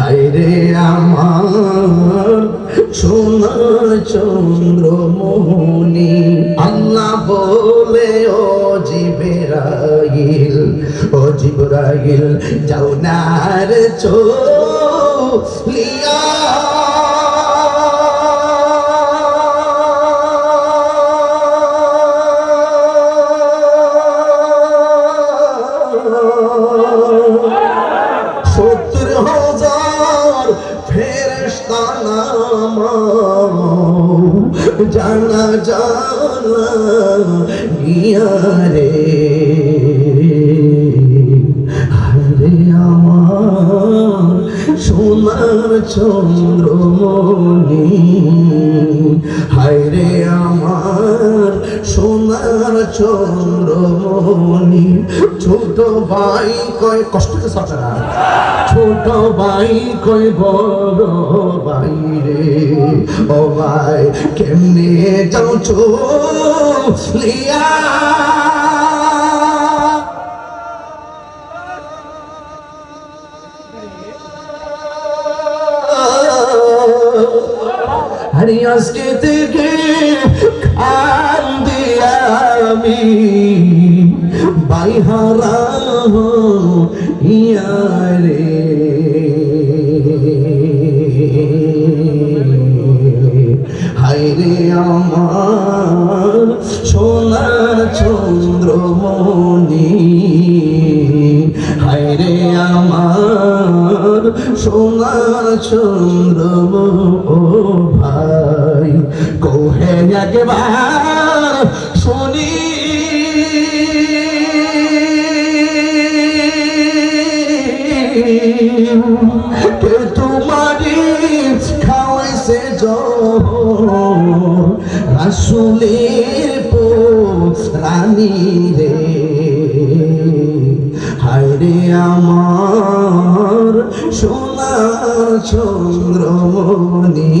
হায়রে আমার সোনার চন্দ্রমণি। আল্লাহ বলে ও জিবরাইল, ও জিবরাইল যাও না রে চলিয়া, ফেরেশতা নামাও জানা জানা গিয়ারে। আরে আমার সোনার চন্দ্রমণি, হায়রে আমার সোনার চন্দ্রমণি। ছোট ভাই কয় কষ্ট তো সাথে, ছোট ভাই কই বড় ভাই রে, ও ভাই কেমনে যাও চলিয়া। আরে আজকে থেকে কান্দি আমি বাইহারা ইয়ারে। হায়রে আমার সোনার চন্দ্রমণি, হায়রে আমার সোনার চন্দ্রমণি। ভাই কোহে একবার শুনি কে তোমারি খাওয়াইছে রাসূলের রানী রে। হায়রে আমার সোনার চন্দ্রমণি,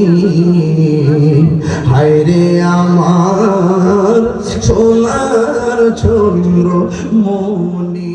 হায়রে আমার সোনার চন্দ্রমণি।